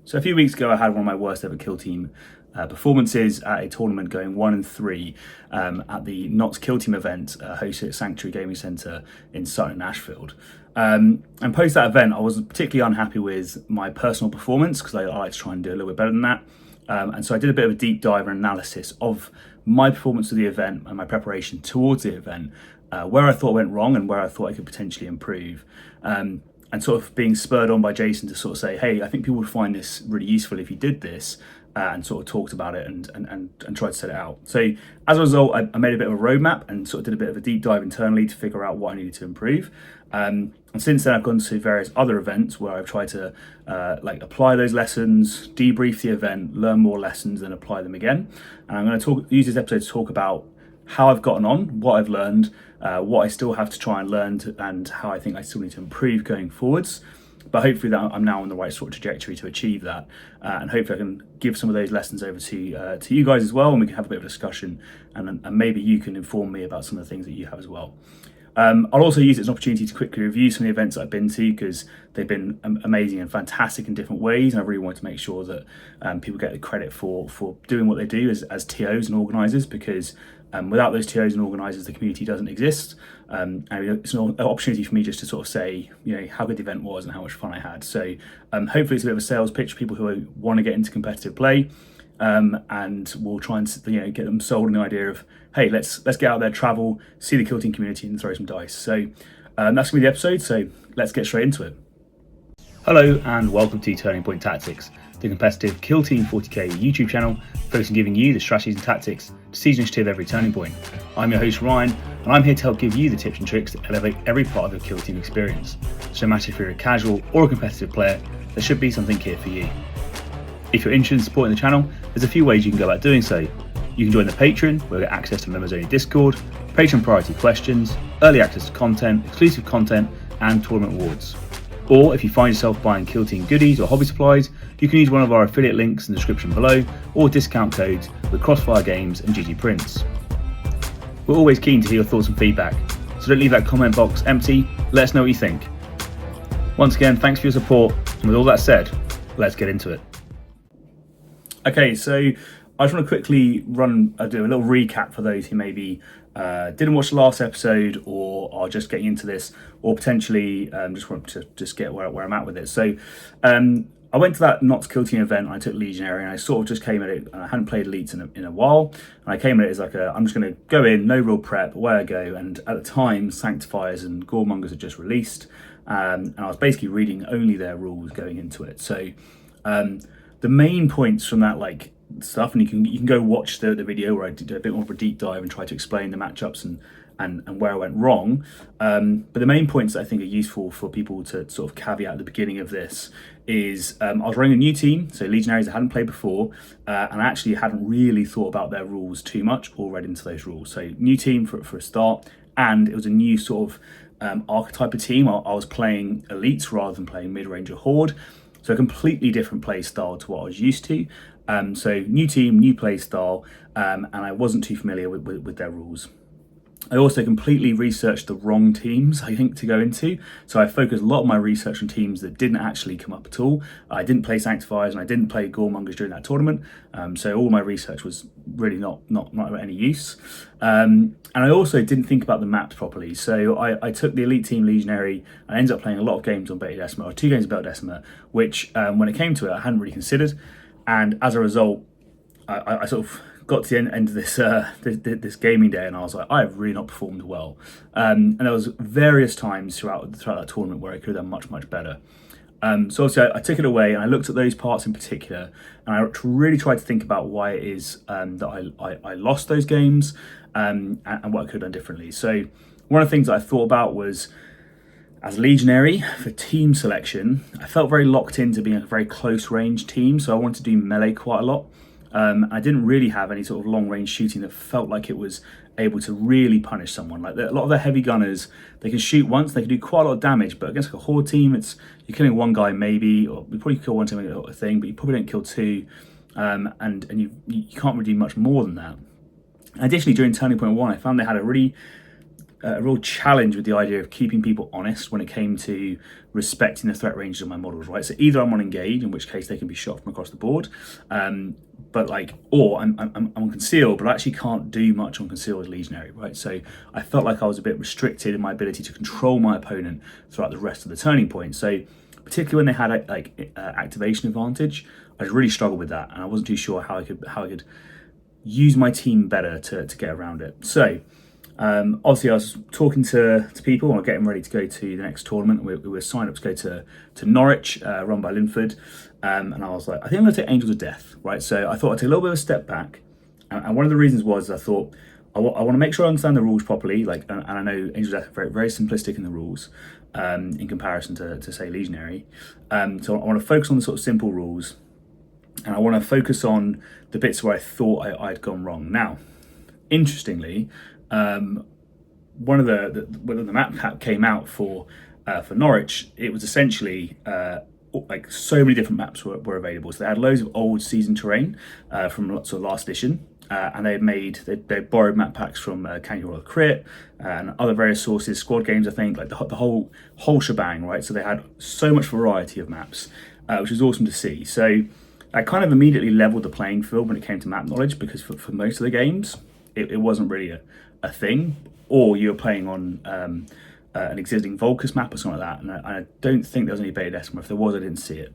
So a few weeks ago, I had one of my worst ever kill team performances at a tournament, going 1-3 at the Notts Kill Team event hosted at Sanctuary Gaming Centre in Sutton, Ashfield. And post that event, I was particularly unhappy with my personal performance because I like to try and do a little bit better than that. And so I did a bit of a deep dive and analysis of my performance of the event and my preparation towards the event, where I thought went wrong and where I thought I could potentially improve. And sort of being spurred on by Jason to sort of say, hey, I think people would find this really useful if you did this, and sort of talked about it and tried to set it out. So as a result, I made a bit of a roadmap and sort of did a bit of a deep dive internally to figure out what I needed to improve. And since then, I've gone to various other events where I've tried to apply those lessons, debrief the event, learn more lessons, and apply them again. And I'm going to use this episode to talk about how I've gotten on, what I've learned, what I still have to try and learn, and how I think I still need to improve going forwards. But hopefully that I'm now on the right sort of trajectory to achieve that. And hopefully I can give some of those lessons over to you guys as well, and we can have a bit of a discussion, and maybe you can inform me about some of the things that you have as well. I'll also use it as an opportunity to quickly review some of the events that I've been to, because they've been amazing and fantastic in different ways, and I really want to make sure that people get the credit for doing what they do as TOs and organisers, because without those TOs and organisers, the community doesn't exist. And it's an opportunity for me just to sort of say, how good the event was and how much fun I had. So hopefully it's a bit of a sales pitch for people who want to get into competitive play, and we'll try and get them sold on the idea of, hey, let's get out there, travel, see the kill team community, and throw some dice. So that's going to be the episode. So let's get straight into it. Hello and welcome to Turning Point Tactics, the competitive Kill Team 40k YouTube channel focused on giving you the strategies and tactics to seize initiative every turning point. I'm your host Ryan, and I'm here to help give you the tips and tricks to elevate every part of your Kill Team experience. So no matter if you're a casual or a competitive player, there should be something here for you. If you're interested in supporting the channel, there's a few ways you can go about doing so. You can join the Patreon, where you get access to members only Discord, Patreon priority questions, early access to content, exclusive content, and tournament awards. Or if you find yourself buying Kill Team goodies or hobby supplies, you can use one of our affiliate links in the description below, or discount codes with Crossfire Games and GG Prints. We're always keen to hear your thoughts and feedback, so don't leave that comment box empty. Let us know what you think. Once again, thanks for your support, and with all that said, let's get into it. Okay, so I just want to quickly do a little recap for those who maybe didn't watch the last episode or are just getting into this, or potentially just want to just get where I'm at with it. So I went to that Notts Kill Team event, and I took Legionary, and I sort of just came at it, and I hadn't played Elites in a while, and I came at it as I'm just going to go in, no real prep, away I go. And at the time, Sanctifiers and Goremongers had just released, and I was basically reading only their rules going into it. So the main points from that stuff, and you can go watch the video where I did a bit more of a deep dive and try to explain the matchups and where I went wrong. But the main points that I think are useful for people to sort of caveat at the beginning of this is I was running a new team, so Legionaries I hadn't played before, and I actually hadn't really thought about their rules too much or read into those rules. So new team for a start, and it was a new sort of archetype of team. I was playing Elites rather than playing mid-range or Horde. So a completely different play style to what I was used to. So new team, new play style, and I wasn't too familiar with their rules. I also completely researched the wrong teams, I think, to go into. So I focused a lot of my research on teams that didn't actually come up at all. I didn't play Sanctifiers and I didn't play Goremongers during that tournament. So all my research was really not of any use. And I also didn't think about the maps properly. So I took the Elite Team Legionary and I ended up playing a lot of games on Beta Decima, or 2 games of Beta Decima, which when it came to it, I hadn't really considered. And as a result, I sort of got to the end of this gaming day, and I was like, I have really not performed well. And there was various times throughout that tournament where I could have done much better. So obviously I took it away and I looked at those parts in particular, and I really tried to think about why it is that I lost those games, and what I could have done differently. So one of the things that I thought about was, as Legionary, for team selection, I felt very locked into being a very close range team, so I wanted to do melee quite a lot. I didn't really have any sort of long range shooting that felt like it was able to really punish someone. Like a lot of the heavy gunners, they can shoot once, they can do quite a lot of damage, but against a Horde team, you're killing one guy maybe, or you probably kill one team a thing, but you probably don't kill two, and you can't really do much more than that. Additionally, during Turning Point 1, I found they had a really a real challenge with the idea of keeping people honest when it came to respecting the threat ranges of my models, right? So either I'm on engage, in which case they can be shot from across the board, but or I'm on conceal, but I actually can't do much on conceal as legionary, right? So I felt like I was a bit restricted in my ability to control my opponent throughout the rest of the turning point. So particularly when they had activation advantage, I really struggled with that, and I wasn't too sure how I could use my team better to get around it. So obviously I was talking to people and getting ready to go to the next tournament. We were signed up to go to Norwich, run by Linford, and I was like, I think I'm going to take Angels of Death, right? So I thought I'd take a little bit of a step back, and one of the reasons was I thought I want to make sure I understand the rules properly, and I know Angels of Death are very, very simplistic in the rules in comparison to say Legionary. So I want to focus on the sort of simple rules, and I want to focus on the bits where I thought I'd gone wrong. Now, interestingly, one of when the map pack came out for Norwich, it was essentially like so many different maps were available. So they had loads of old season terrain from lots of last edition, and they borrowed map packs from Can You Roll a Crit and other various sources, squad games, I think, like the whole shebang, right? So they had so much variety of maps, which was awesome to see. So I kind of immediately leveled the playing field when it came to map knowledge, because for most of the games, it wasn't really a thing, or you were playing on an existing Volcus map or something like that, and I don't think there was any beta decimal. If there was, I didn't see it.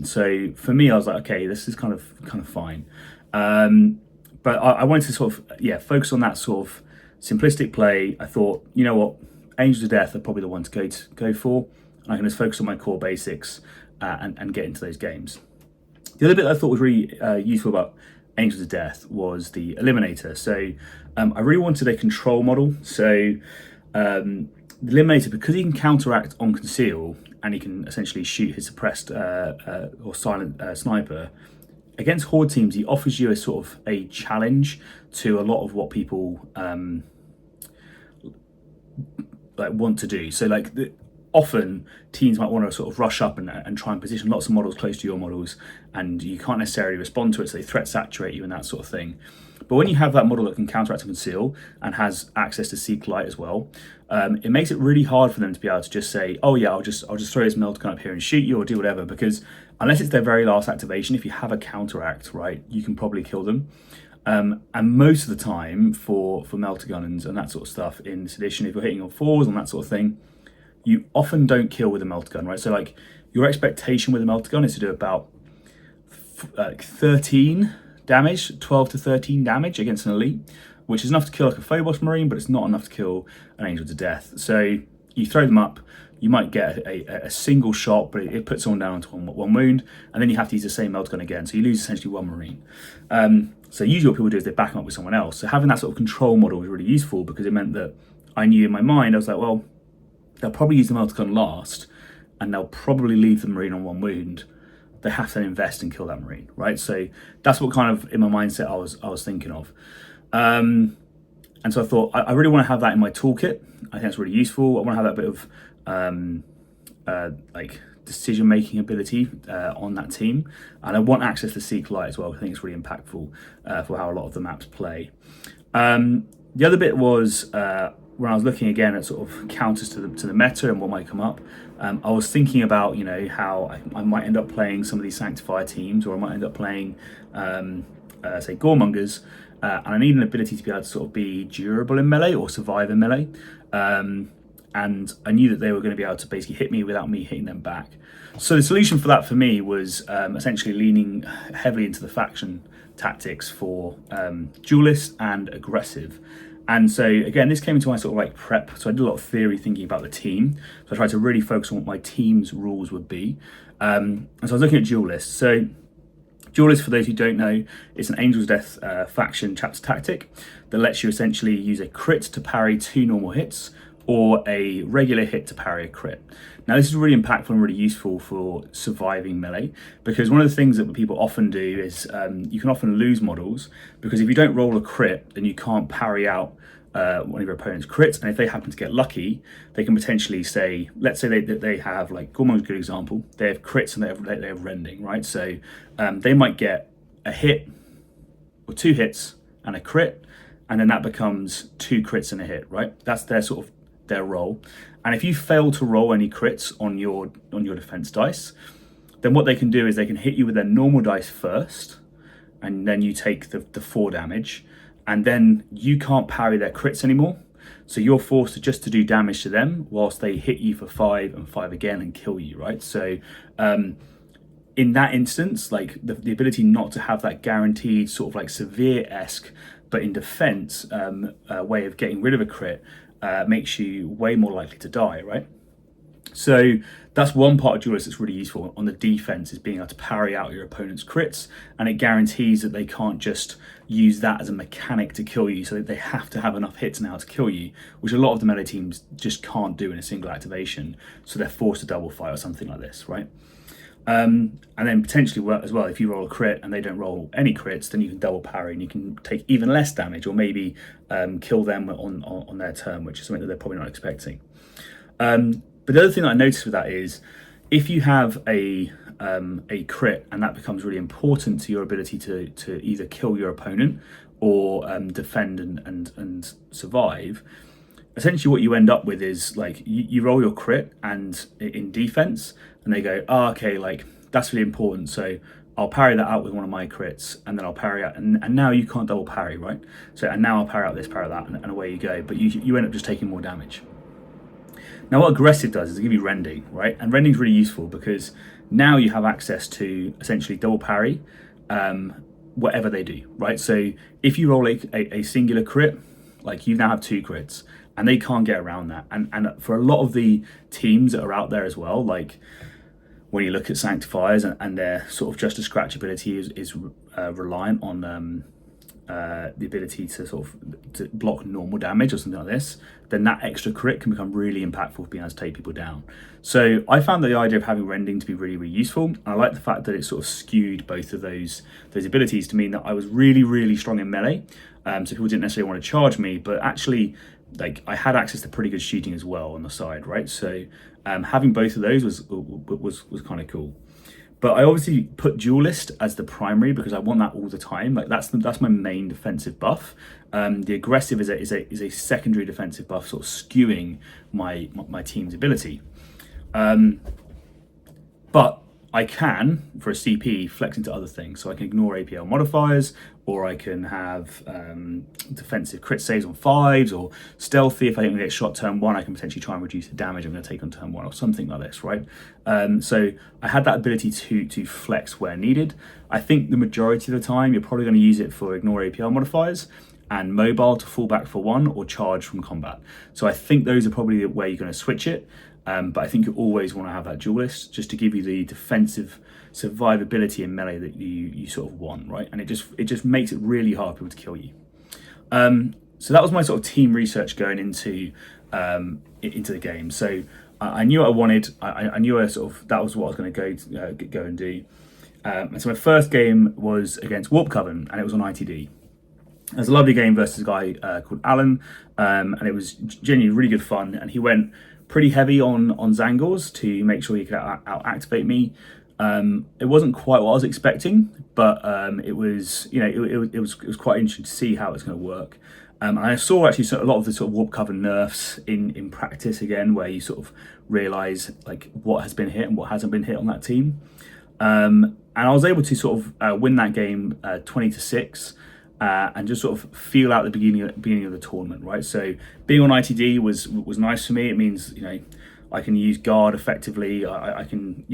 So for me, I was like, okay, this is kind of fine. But I wanted to sort of focus on that sort of simplistic play. I thought, you know what, Angels of Death are probably the one to go for. I can just focus on my core basics and get into those games. The other bit I thought was really useful about Angels of Death was the Eliminator. So I really wanted a control model. So the Eliminator, because he can counteract on conceal and he can essentially shoot his suppressed or silent sniper, against horde teams, he offers you a sort of a challenge to a lot of what people want to do. So often teams might want to sort of rush up and try and position lots of models close to your models, and you can't necessarily respond to it, so they threat saturate you and that sort of thing. But when you have that model that can counteract and conceal and has access to seek light as well, it makes it really hard for them to be able to just say, oh yeah, I'll just throw this meld gun up here and shoot you, or do whatever, because unless it's their very last activation, if you have a counteract, right, you can probably kill them. And most of the time for melter guns and that sort of stuff in this edition, if you're hitting on 4s and that sort of thing, you often don't kill with a melter gun, right? So your expectation with a melter gun is to do about 13 damage, 12 to 13 damage against an elite, which is enough to kill like a Phobos Marine, but it's not enough to kill an Angel to Death. So you throw them up, you might get a single shot, but it puts someone down to one wound, and then you have to use the same melter gun again, so you lose essentially one Marine. So usually what people do is they back them up with someone else. So having that sort of control model was really useful, because it meant that I knew in my mind, I was like, well, they'll probably use the melter gun last, and they'll probably leave the Marine on one wound. They have to invest and kill that Marine, right? So that's what kind of in my mindset I was thinking of. And so I thought I really want to have that in my toolkit. I think that's really useful. I want to have that bit of decision making ability on that team, and I want access to Seek Light as well. I think it's really impactful for how a lot of the maps play. The other bit was when I was looking again at sort of counters to the meta and what might come up. I was thinking about how I might end up playing some of these Sanctifier teams, or I might end up playing say Goremongers, and I need an ability to be able to sort of be durable in melee or survive in melee. And I knew that they were going to be able to basically hit me without me hitting them back. So the solution for that for me was essentially leaning heavily into the faction tactics for duelist and aggressive. And so again, this came into my sort of prep. So I did a lot of theory thinking about the team. So I tried to really focus on what my team's rules would be. And so I was looking at duelist. So duelist, for those who don't know, is an Angel's Death faction chapter tactic that lets you essentially use a crit to parry 2 normal hits, or a regular hit to parry a crit. Now this is really impactful and really useful for surviving melee, because one of the things that people often do is you can often lose models, because if you don't roll a crit, then you can't parry out one of your opponent's crits, and if they happen to get lucky, they can potentially say, let's say they have, like Gormon's a good example, they have crits and they have rending, right? So they might get a hit or 2 hits and a crit, and then that becomes 2 crits and a hit, right? That's their sort of their roll. And if you fail to roll any crits on your defense dice, then what they can do is they can hit you with their normal dice first, and then you take the 4 damage, and then you can't parry their crits anymore. So you're forced to just to do damage to them whilst they hit you for 5 and 5 again and kill you, right? So in that instance, like the ability not to have that guaranteed sort of like severe-esque, but in defense way of getting rid of a crit makes you way more likely to die, right? So that's one part of Duelist that's really useful on the defense, is being able to parry out your opponent's crits, and it guarantees that they can't just use that as a mechanic to kill you, so that they have to have enough hits now to kill you, which a lot of the melee teams just can't do in a single activation, so they're forced to double fight or something like this, right? And then potentially as well, if you roll a crit and they don't roll any crits, then you can double parry and you can take even less damage, or maybe kill them on their turn, which is something that they're probably not expecting. But the other thing that I noticed with that is, if you have a crit and that becomes really important to your ability to either kill your opponent or defend and survive, essentially what you end up with is like you roll your crit and in defense, and they go, oh, okay, like that's really important, so I'll parry that out with one of my crits, and then I'll parry out, and now you can't double parry, right? So, and now I'll parry out this, parry out that, and away you go, but you end up just taking more damage. Now what aggressive does is give you rending, right? And rending is really useful because now you have access to essentially double parry whatever they do, right? So if you roll a singular crit, like you now have 2 crits, and they can't get around that. And for a lot of the teams that are out there as well, like when you look at Sanctifiers and their sort of just a scratch ability is reliant on the ability to sort of to block normal damage or something like this, then that extra crit can become really impactful for being able to take people down. So I found the idea of having rending to be really, really useful. And I like the fact that it sort of skewed both of those abilities to mean that I was really, really strong in melee. So people didn't necessarily want to charge me, but actually, like, I had access to pretty good shooting as well on the side, right? So having both of those was kind of cool. But I obviously put Duelist as the primary because I want that all the time. Like that's my main defensive buff. The aggressive is a secondary defensive buff, sort of skewing my team's ability. But I can, for a CP, flex into other things. So I can ignore APL modifiers, or I can have defensive crit saves on 5s, or stealthy. If I don't get shot turn 1, I can potentially try and reduce the damage I'm going to take on turn 1, or something like this, right? So I had that ability to flex where needed. I think the majority of the time, you're probably going to use it for ignore APL modifiers, and mobile to fall back for 1, or charge from combat. So I think those are probably where you're going to switch it. But I think you always want to have that Duelist just to give you the defensive survivability in melee that you sort of want, right? And it just makes it really hard for people to kill you. So that was my sort of team research going into the game. So I knew what I wanted. I knew that was what I was going to go and do. And so my first game was against Warp Coven, and it was on ITD. It was a lovely game versus a guy called Alan, and it was genuinely really good fun. And he went pretty heavy on Zangors to make sure he could out-activate me. It wasn't quite what I was expecting, but it was, it was quite interesting to see how it's going to work. And I saw actually a lot of the sort of Warp Coven nerfs in practice again, where you sort of realise like what has been hit and what hasn't been hit on that team. And I was able to sort of win that game 20-6. And just sort of feel out the beginning of the tournament, right? So being on ITD was nice for me. It means I can use guard effectively. I can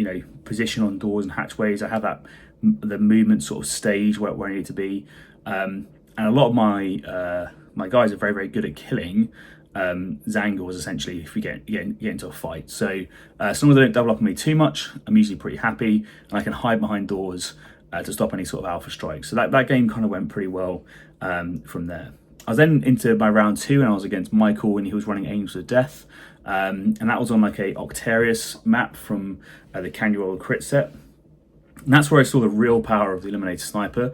position on doors and hatchways. I have the movement sort of stage where I need to be, and a lot of my guys are very, very good at killing Zangors essentially if we get into a fight. So as long as they don't double up on me too much, I'm usually pretty happy, and I can hide behind doors to stop any sort of alpha strikes. So that game kind of went pretty well from there. I was then into my round 2, and I was against Michael, and he was running Angels of Death. And that was on like a Octarius map from the Canuola crit set. And that's where I saw the real power of the Eliminator Sniper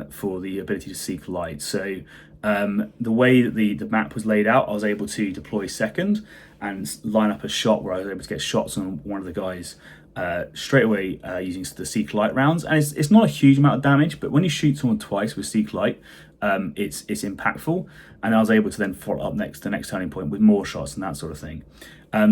for the ability to seek light. So the way that the map was laid out, I was able to deploy second and line up a shot where I was able to get shots on one of the guys straight away using the Seek Light rounds, and it's not a huge amount of damage, but when you shoot someone twice with Seek Light, it's impactful, and I was able to then follow up the next turning point with more shots and that sort of thing.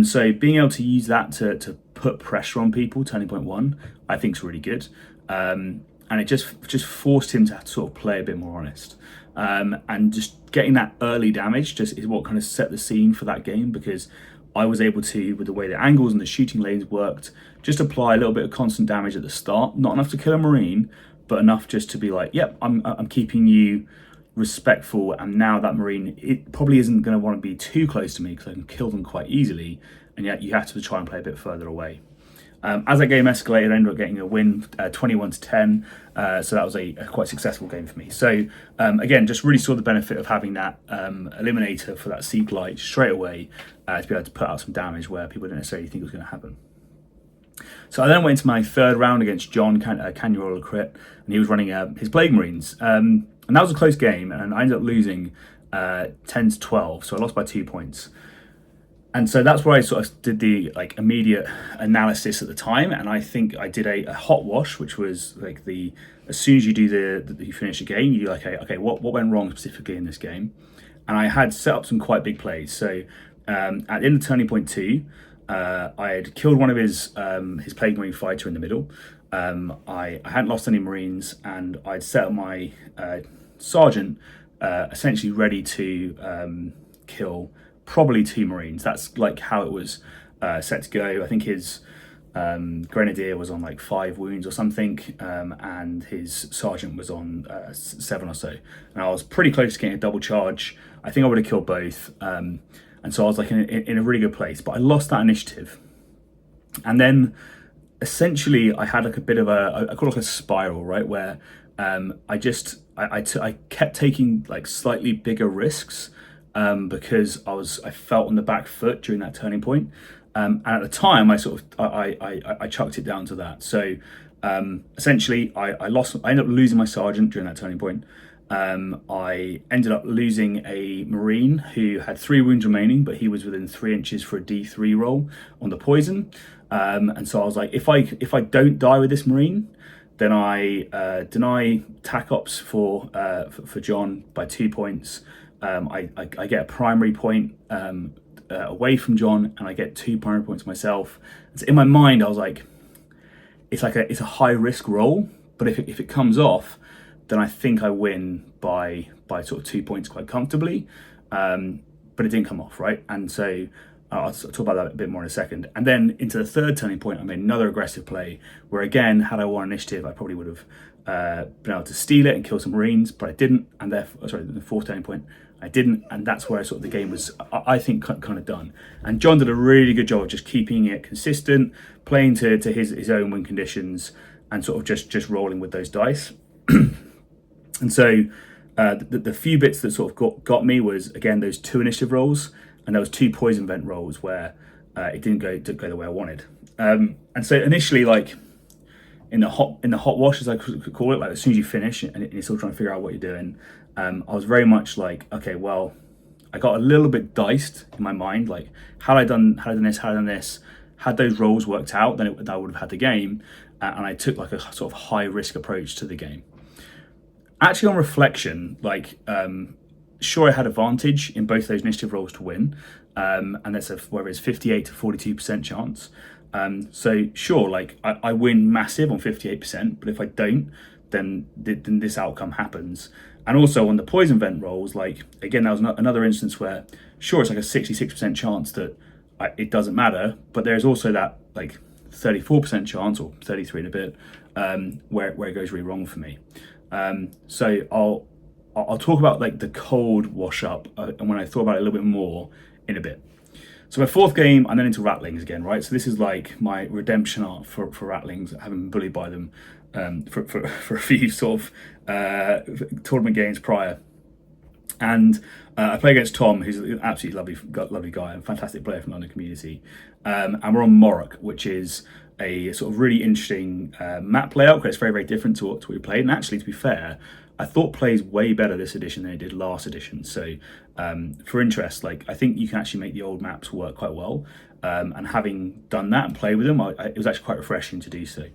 So being able to use that to put pressure on people, turning point 1, I think is really good, and it just forced him to sort of play a bit more honest. And just getting that early damage just is what kind of set the scene for that game, because I was able to, with the way the angles and the shooting lanes worked, just apply a little bit of constant damage at the start, not enough to kill a Marine, but enough just to be like, yep, I'm keeping you respectful, and now that Marine, it probably isn't going to want to be too close to me because I can kill them quite easily, and yet you have to try and play a bit further away. As that game escalated, I ended up getting a win, 21-10, so that was a quite successful game for me. So again, just really saw the benefit of having that eliminator for that Seek Light straight away to be able to put out some damage where people didn't necessarily think it was going to happen. So I then went into my third round against John, Can You Roll a Crit, and he was running his Plague Marines. And that was a close game, and I ended up losing 10-12, so I lost by 2 points. And so that's where I sort of did the immediate analysis at the time, and I think I did a hot wash, which was like as soon as you do you finish a game, you do okay, what went wrong specifically in this game, and I had set up some quite big plays. So at the end of turning point 2, I had killed one of his Plague Marine fighter in the middle. I hadn't lost any Marines, and I'd set up my sergeant essentially ready to kill probably 2 Marines. That's like how it was set to go. I think his Grenadier was on 5 wounds or something, and his sergeant was on 7 or so. And I was pretty close to getting a double charge. I think I would have killed both. And so I was in a really good place, but I lost that initiative. And then essentially I had a bit of I call it a spiral, right? Where I kept taking slightly bigger risks, because I felt on the back foot during that turning point, and at the time I chucked it down to that. So essentially I ended up losing my sergeant during that turning point. I ended up losing a Marine who had 3 wounds remaining, but he was within 3 inches for a D3 roll on the poison, and so I was like, if I don't die with this Marine, then I deny tac ops for John by 2 points. I get a primary point away from John, and I get 2 primary points myself. And so in my mind, I was like, it's a high risk roll, but if it comes off, then I think I win by sort of 2 points quite comfortably. But it didn't come off, right? And so I'll talk about that a bit more in a second. And then into the third turning point, I made another aggressive play where, again, had I won initiative, I probably would have been able to steal it and kill some Marines, but I didn't. And therefore, the fourth turning point, I didn't, and that's where sort of the game was, I think, kind of done. And John did a really good job of just keeping it consistent, playing to his own win conditions, and sort of just rolling with those dice. And so the few bits that sort of got me was, again, those 2 initiative rolls, and there was 2 poison vent rolls where it didn't go the way I wanted. And so initially, in the hot wash, as I could call it, as soon as you finish and you're still trying to figure out what you're doing, I was very much like, okay, well, I got a little bit diced in my mind, had I done this, had those rolls worked out, then I would have had the game, and I took a sort of high risk approach to the game. Actually, on reflection, sure, I had advantage in both those initiative rolls to win, and that's whether it's 58 to 42% chance. So sure, I win massive on 58%, but if I don't, then this outcome happens. And also on the poison vent rolls, again, that was another instance where sure, it's a 66% chance that it doesn't matter, but there's also that 34% chance, or 33 and a bit, where it goes really wrong for me. So I'll talk about the cold wash up and when I thought about it a little bit more in a bit. So my fourth game, I'm then into Rattlings again, right? So this is my redemption arc for Rattlings, having been bullied by them for a few sort of tournament games prior. And I play against Tom, who's an absolutely lovely guy, a fantastic player from the London community. And we're on Morok, which is a sort of really interesting map layout, because it's very, very different to what we played. And actually, to be fair, I thought plays way better this edition than it did last edition. So for interest, I think you can actually make the old maps work quite well. And having done that and played with them, it was actually quite refreshing to do so.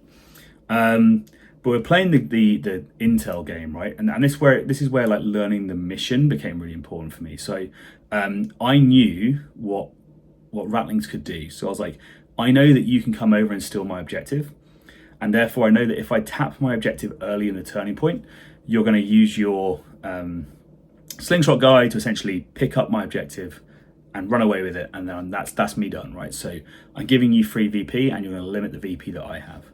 But we're playing the Intel game, right? And this is where like learning the mission became really important for me. So I knew what Rattlings could do. So I was like, I know that you can come over and steal my objective, and therefore I know that if I tap my objective early in the turning point, you're going to use your slingshot guy to essentially pick up my objective and run away with it, and then that's me done, right? So I'm giving you free VP, and you're going to limit the VP that I have.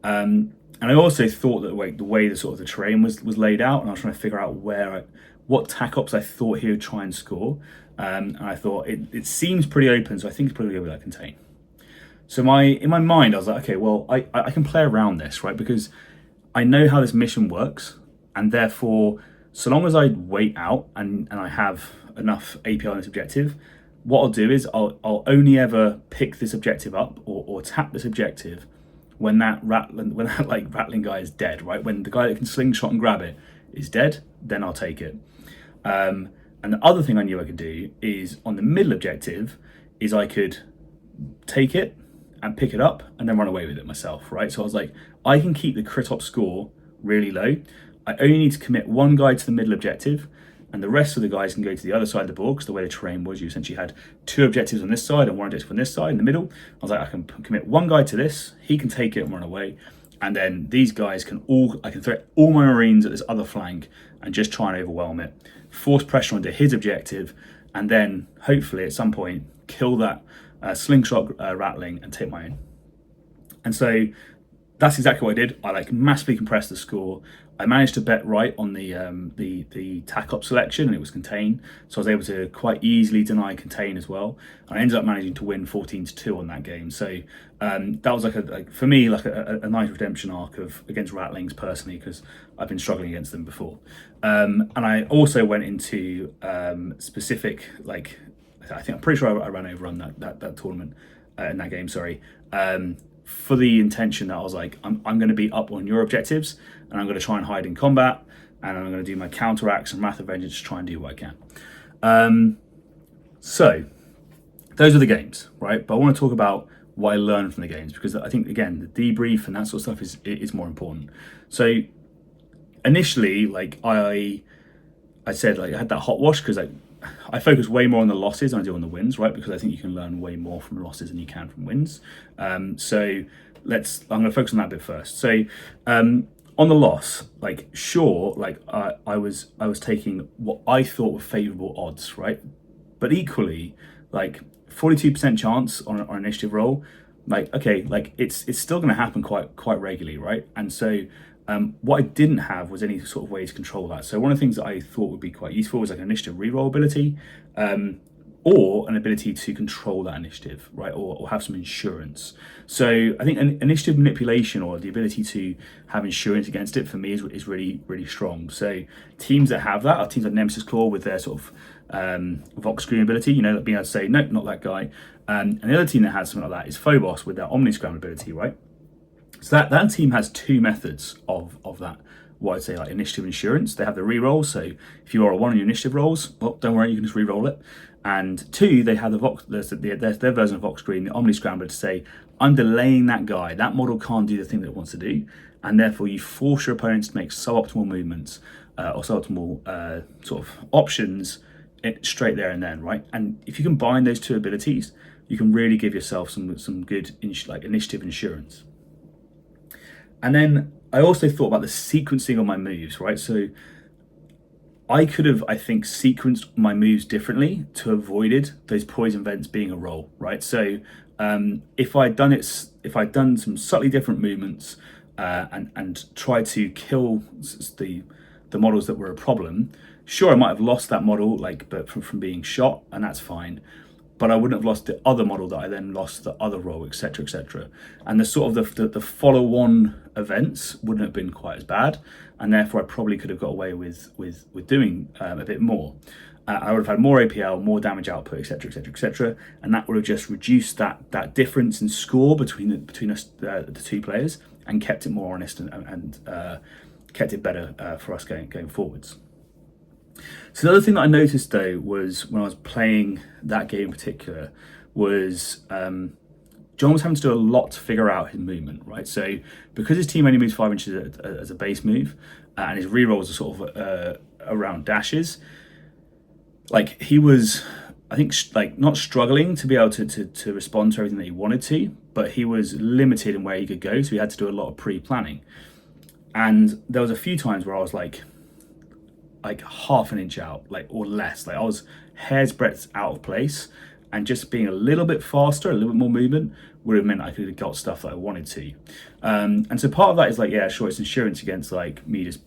And I also thought that the way the sort of the terrain was laid out, and I was trying to figure out what tac ops I thought he would try and score. And I thought it seems pretty open, so I think it's probably going to be like contain. So in my mind, I was like, okay, well, I can play around this, right? Because I know how this mission works, and therefore, so long as I wait out and I have enough API on this objective, what I'll do is I'll only ever pick this objective up or tap this objective when that rattling guy is dead, right? When the guy that can slingshot and grab it is dead, then I'll take it. And the other thing I knew I could do is on the middle objective is I could take it and pick it up and then run away with it myself, right? So I was like, I can keep the crit op score really low. I only need to commit one guy to the middle objective, and the rest of the guys can go to the other side of the board, because the way the terrain was, you essentially had two objectives on this side and one objective on this side in the middle. I was like, I can commit one guy to this, he can take it and run away, and then these guys I can throw all my Marines at this other flank and just try and overwhelm it, force pressure onto his objective, and then hopefully at some point kill that slingshot rattling and take my own. And so that's exactly what I did. I like massively compressed the score. I managed to bet right on the tac op selection, and it was contain. So I was able to quite easily deny contain as well. And I ended up managing to win 14-2 on that game. So that was for me like a nice redemption arc against rattlings personally, because I've been struggling against them before. And I also went into specific, like, I'm pretty sure I ran over on that tournament in that game. Sorry. For the intention that I was like, I'm going to be up on your objectives, and I'm going to try and hide in combat, and I'm going to do my counteracts and Wrath of Vengeance to try and do what I can. So those are the games, right? But I want to talk about what I learned from the games, because I think, again, the debrief and that sort of stuff is more important. So initially, like I said, like I had that hot wash because I focus way more on the losses than I do on the wins, right? Because I think you can learn way more from losses than you can from wins. So I'm going to focus on that bit first. So on the loss, like sure, like I was taking what I thought were favourable odds, right? But equally, like 42% chance on an initiative roll, like okay, like it's still going to happen quite regularly, right? And so what I didn't have was any sort of way to control that. So one of the things that I thought would be quite useful was like an initiative reroll ability, or an ability to control that initiative, right? Or have some insurance. So I think an initiative manipulation, or the ability to have insurance against it, for me is really, really strong. So teams that have that are teams like Nemesis Claw with their sort of Vox Screen ability, you know, being able to say, no, not that guy. And the other team that has something like that is Phobos with their Omniscram ability, right? So that team has two methods of that, what I'd say like initiative insurance. They have the reroll, so if you are a 1 on your initiative rolls, well, don't worry, you can just reroll it. And 2, they have their version of Vox Green, the Omni Scrambler, to say, I'm delaying that guy. That model can't do the thing that it wants to do, and therefore you force your opponents to make suboptimal movements or suboptimal sort of options straight there and then, right? And if you combine those two abilities, you can really give yourself some good initiative insurance. And then I also thought about the sequencing of my moves, right? So I could have, I think, sequenced my moves differently to avoided those poison vents being a roll, right? So if I'd done some slightly different movements and tried to kill the models that were a problem, sure, I might have lost that model, but from being shot, and that's fine. But I wouldn't have lost the other model that I then lost the other roll, etc., etc. And the sort of the follow-on events wouldn't have been quite as bad, and therefore I probably could have got away with doing a bit more. I would have had more APL, more damage output, etc., etc., etc., and that would have just reduced that difference in score between us, the two players, and kept it more honest and kept it better for us going forwards. So the other thing that I noticed though was when I was playing that game in particular was John was having to do a lot to figure out his movement, right? So because his team only moves 5 inches as a base move, and his rerolls are sort of around dashes, like he was, I think, like not struggling to be able to respond to everything that he wanted to, but he was limited in where he could go, so he had to do a lot of pre-planning. And there was a few times where I was like half an inch out, like, or less. Like I was hair's breadth out of place, and just being a little bit faster, a little bit more movement would have meant I could have got stuff that I wanted to. And so part of that is like, yeah, sure, it's insurance against like me just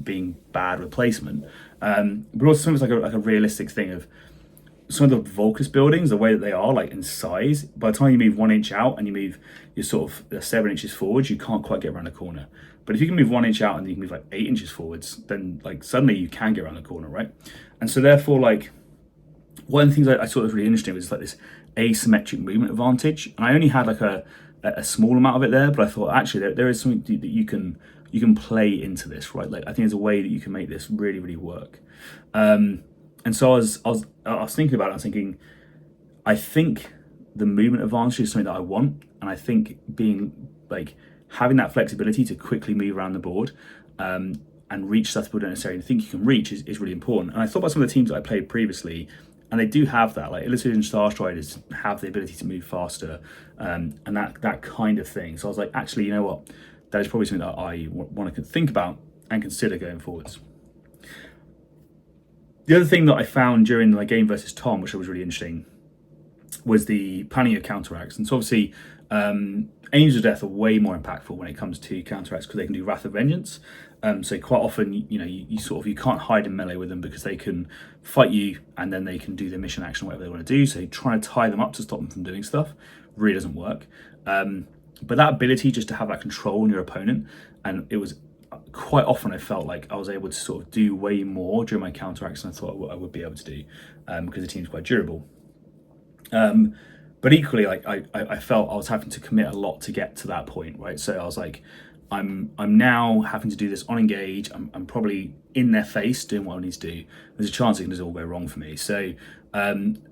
being bad replacement. But also sometimes like a realistic thing of some of the Volcus buildings, the way that they are, like in size, by the time you move 1 inch out and you move your sort of 7 inches forwards, you can't quite get around the corner. But if you can move 1 inch out and you can move like 8 inches forwards, then like suddenly you can get around the corner, right? And so therefore, like, one of the things I thought was really interesting was like this asymmetric movement advantage. And I only had like a small amount of it there, but I thought actually there is something that you can play into this, right? Like I think there's a way that you can make this really, really work. And so I was thinking about it. I was thinking, I think the movement advantage is something that I want, and I think being like having that flexibility to quickly move around the board and reach stuff people don't necessarily think you can reach is really important. And I thought about some of the teams that I played previously, and they do have that. Like Illustrated and Starstriders have the ability to move faster, and that kind of thing. So I was like, actually, you know what? That is probably something that I want to think about and consider going forwards. The other thing that I found during my game versus Tom, which was really interesting, was the planning of counteracts. And so obviously, Angels of Death are way more impactful when it comes to counteracts because they can do Wrath of Vengeance. So quite often, you can't hide in melee with them because they can fight you and then they can do their mission action, whatever they want to do. So trying to tie them up to stop them from doing stuff really doesn't work. But that ability just to have that control on your opponent, and it was quite often I felt like I was able to sort of do way more during my counteracts than I thought I would be able to do because the team's quite durable. But equally, like I felt I was having to commit a lot to get to that point, right? So I was like, I'm now having to do this on engage. I'm probably in their face doing what I need to do. There's a chance it can just all go wrong for me. So I'm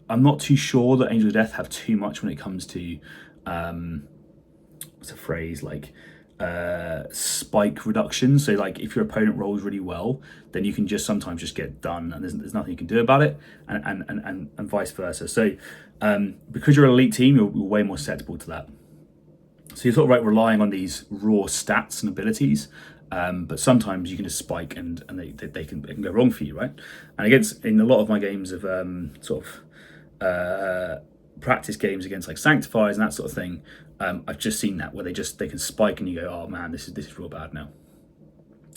not too sure that Angels of Death have too much when it comes to what's a phrase like spike reduction. So like if your opponent rolls really well, then you can just sometimes just get done and there's nothing you can do about it, and vice versa. So because you're an elite team, you're way more susceptible to that. So you're sort of relying on these raw stats and abilities, but sometimes you can just spike and they can go wrong for you, right? And against in a lot of my games of practice games against like Sanctifiers and that sort of thing, I've just seen that where they can spike and you go, oh man, this is real bad now.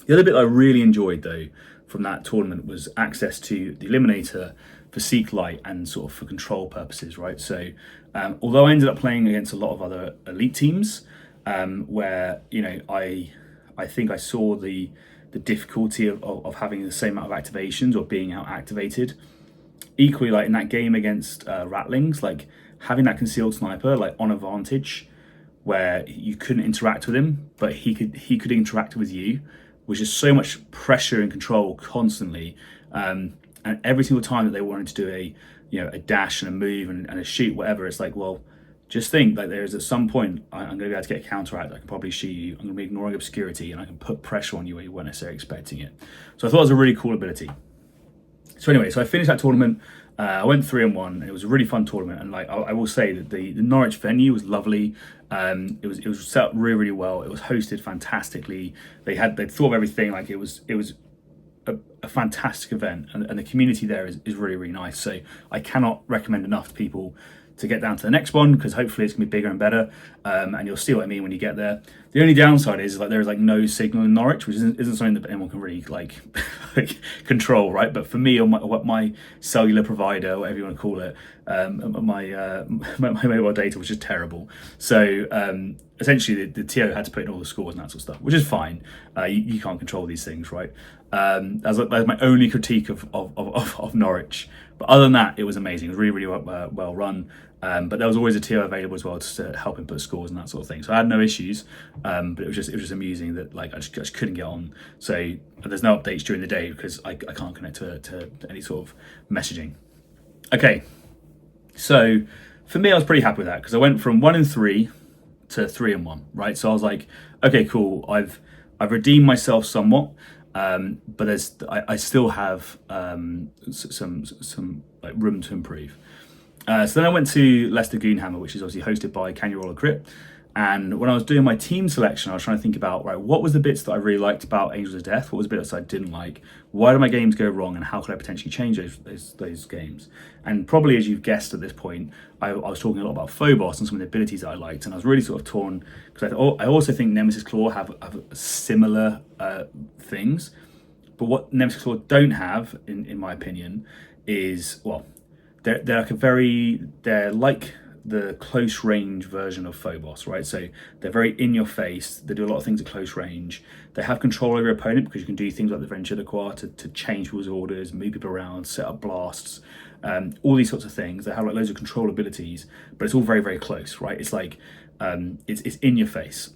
The other bit I really enjoyed though from that tournament was access to the Eliminator for Seek Light and sort of for control purposes, right? So although I ended up playing against a lot of other elite teams, where I think I saw the difficulty of having the same amount of activations or being out activated. Equally, like in that game against Ratlings, like having that concealed sniper like on advantage, where you couldn't interact with him, but he could interact with you, was just so much pressure and control constantly. And every single time that they wanted to do a dash and a move and a shoot, whatever, it's like, well, just think like there's at some point I'm going to be able to get a counteract. I can probably shoot you. I'm going to be ignoring obscurity, and I can put pressure on you where you weren't necessarily expecting it. So I thought it was a really cool ability. So anyway, so I finished that tournament. I went 3-1, and it was a really fun tournament. And like I will say that the Norwich venue was lovely. It was set up really, really well. It was hosted fantastically. They'd thought of everything. Like it was a fantastic event, and the community there is really, really nice. So I cannot recommend enough to people to get down to the next one, because hopefully it's gonna be bigger and better, and you'll see what I mean when you get there. The only downside is like there is like no signal in Norwich, which isn't something that anyone can really like control, right? But for me, on my cellular provider, whatever you want to call it, my mobile data was just terrible. So essentially the TO had to put in all the scores and that sort of stuff, which is fine. You can't control these things, right? That's my only critique of Norwich. But other than that, it was amazing. It was really, really well run. But there was always a TO available as well to help him put scores and that sort of thing. So I had no issues. But it was just amusing that like I just couldn't get on. So there's no updates during the day because I can't connect to any sort of messaging. Okay. So for me, I was pretty happy with that because I went from 1-3 to 3-1, right? So I was like, okay, cool. I've redeemed myself somewhat, but I still have some like room to improve. So then I went to Leicester Goonhammer, which is obviously hosted by Can You Roll a Crit? And when I was doing my team selection, I was trying to think about, right, what was the bits that I really liked about Angels of Death? What was the bits that I didn't like? Why did my games go wrong? And how could I potentially change those games? And probably, as you've guessed at this point, I was talking a lot about Phobos and some of the abilities that I liked. And I was really sort of torn because I also think Nemesis Claw have similar things. But what Nemesis Claw don't have, in my opinion, is, well, they're like the close range version of Phobos, right? So they're very in your face. They do a lot of things at close range. They have control over your opponent because you can do things like the Ventriloquia to change people's orders, move people around, set up blasts, all these sorts of things. They have like loads of control abilities, but it's all very, very close, right? It's like it's in your face.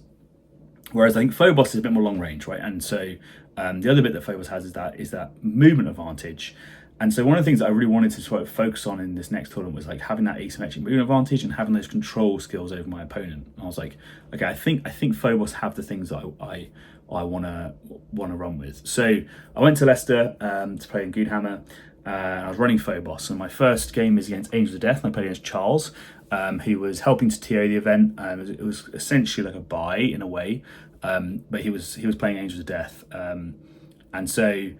Whereas I think Phobos is a bit more long range, right? And so the other bit that Phobos has is that movement advantage. And so one of the things that I really wanted to sort of focus on in this next tournament was like having that asymmetric movement advantage and having those control skills over my opponent. And I was like, okay, I think Phobos have the things that I wanna run with. So I went to Leicester to play in Goonhammer. I was running Phobos, and my first game was against Angels of Death, and I played against Charles, who was helping to TO the event. It was essentially like a buy in a way, but he was playing Angels of Death, and so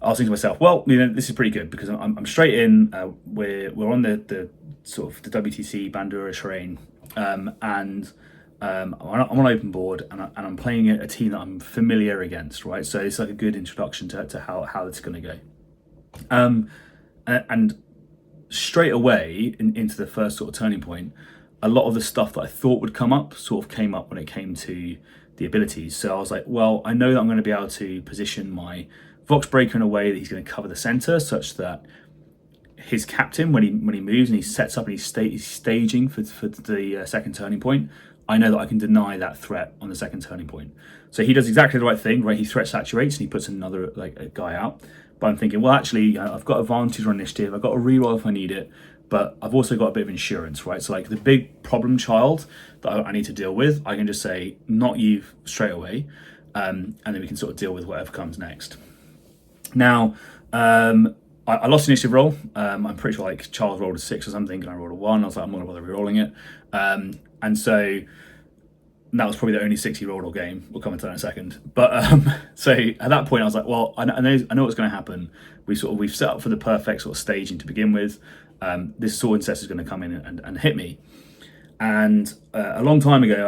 I was thinking to myself, well, this is pretty good because I'm straight in. We're on the sort of the WTC Bandura terrain, and I'm on open board, and I'm playing a team that I'm familiar against, right? So it's like a good introduction to how it's going to go. And straight away into the first sort of turning point, a lot of the stuff that I thought would come up sort of came up when it came to the abilities. So I was like, well, I know that I'm going to be able to position my Voxbreaker in a way that he's going to cover the center, such that his captain, when he moves and he sets up and he's staging for the second turning point, I know that I can deny that threat on the second turning point. So he does exactly the right thing, right? He threat saturates and he puts another like a guy out. But I'm thinking, well, actually, I've got advantage on initiative. I've got a reroll if I need it, but I've also got a bit of insurance, right? So like the big problem child that I need to deal with, I can just say, not you straight away, and then we can sort of deal with whatever comes next. Now, I lost an initiative roll. I'm pretty sure like Charles rolled a 6 or something, and I rolled a 1. I was like, I'm not gonna bother re-rolling it. And so that was probably the only 6 he rolled all game. We'll come into that in a second. But so at that point, I was like, well, I know what's going to happen. We've set up for the perfect sort of staging to begin with. This sword incest is going to come in and hit me. And a long time ago,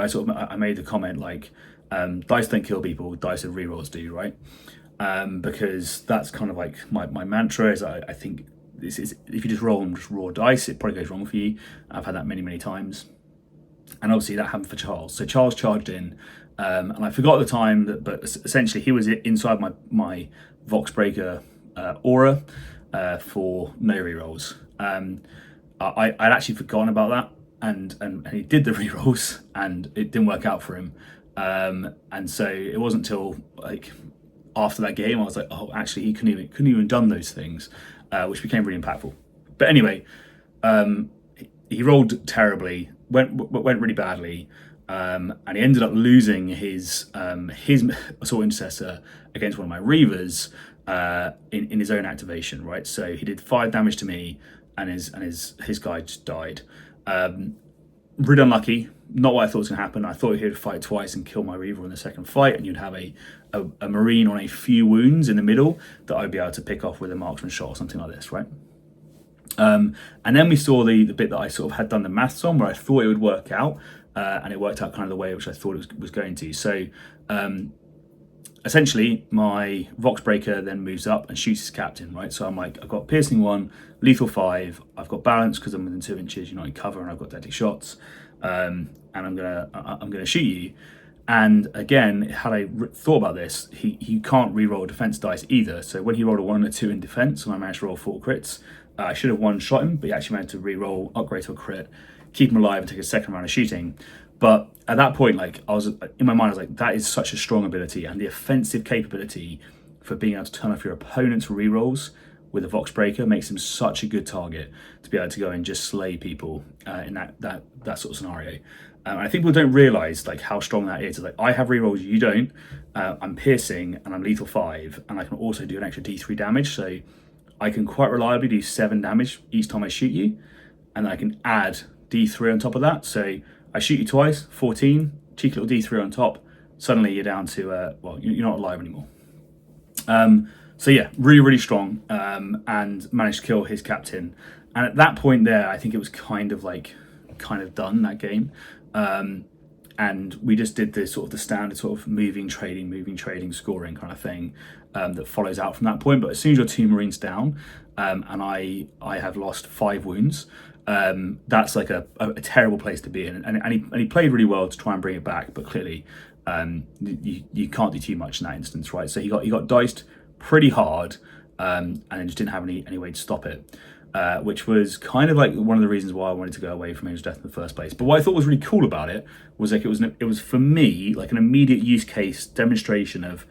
I made the comment like, dice don't kill people, dice and rerolls do, right? Because that's kind of like my mantra is I think this is, if you just roll and just raw dice, it probably goes wrong for you. I've had that many times. And obviously that happened for Charles. So Charles charged in, and I forgot at the time but essentially he was inside my Voxbreaker aura for no rerolls. I'd actually forgotten about that, and he did the rerolls, and it didn't work out for him. And so it wasn't until like after that game I was like, oh, actually he couldn't even done those things, which became really impactful. But anyway, he rolled terribly. Went really badly, and he ended up losing his assault intercessor against one of my reavers in his own activation. Right, so he did 5 damage to me, and his guy just died. Really unlucky. Not what I thought was going to happen. I thought he would fight twice and kill my reaver in the second fight, and you'd have a marine on a few wounds in the middle that I'd be able to pick off with a marksman shot or something like this, right? And then we saw the bit that I sort of had done the maths on, where I thought it would work out, and it worked out kind of the way which I thought it was going to. So essentially, my Voxbreaker then moves up and shoots his captain, right? So I'm like, I've got piercing 1, lethal 5, I've got balance because I'm within 2 inches, you're not in cover, and I've got deadly shots, and I'm gonna shoot you. And again, had I thought about this, he can't re-roll defense dice either. So when he rolled a 1 and a 2 in defense, and I managed to roll 4 crits, I should have one-shot him, but he actually managed to re-roll, upgrade to a crit, keep him alive, and take a second round of shooting. But at that point, like I was in my mind, I was like, that is such a strong ability, and the offensive capability for being able to turn off your opponent's re-rolls with a Vox Breaker makes him such a good target to be able to go and just slay people in that sort of scenario. I think people don't realise like how strong that is. Like I have rerolls, you don't. I'm piercing and I'm lethal 5, and I can also do an extra D3 damage. So I can quite reliably do 7 damage each time I shoot you, and then I can add D3 on top of that. So I shoot you twice, 14, cheeky little D3 on top. Suddenly you're down to well, you're not alive anymore. So yeah, really, really strong, and managed to kill his captain. And at that point there, I think it was kind of done, that game. And we just did this sort of the standard sort of moving, trading, scoring kind of thing that follows out from that point. But as soon as your 2 Marines down, and I have lost 5 wounds, that's like a terrible place to be in. And he played really well to try and bring it back, but clearly you can't do too much in that instance, right? So he got diced pretty hard, and then just didn't have any way to stop it, which was kind of like one of the reasons why I wanted to go away from Angel's Death in the first place. But what I thought was really cool about it was like it was for me like an immediate use case demonstration of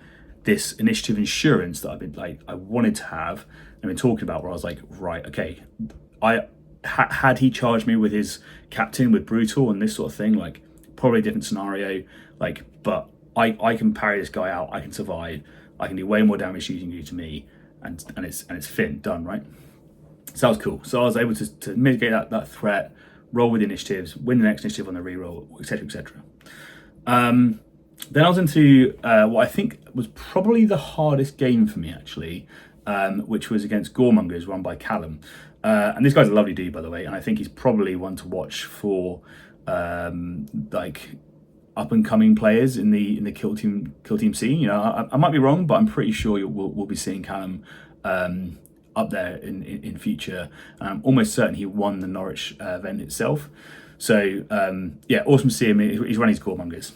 this initiative insurance that I wanted to have and been talking about, where I was like, right, okay, had he charged me with his captain with brutal and this sort of thing, like probably a different scenario, like, but I can parry this guy out, I can survive, I can do way more damage using you to me, and it's fin done, right? So that was cool. So I was able to mitigate that threat, roll with initiatives, win the next initiative on the reroll, etc., etc. Then I was into what I think was probably the hardest game for me actually, which was against Goremongers, run by Callum. And this guy's a lovely dude, by the way, and I think he's probably one to watch for like up and coming players in the kill team scene. You know, I might be wrong, but I'm pretty sure we'll be seeing Callum up there in future. I'm almost certain he won the Norwich event itself. So yeah, awesome to see him. He's running his Goremongers.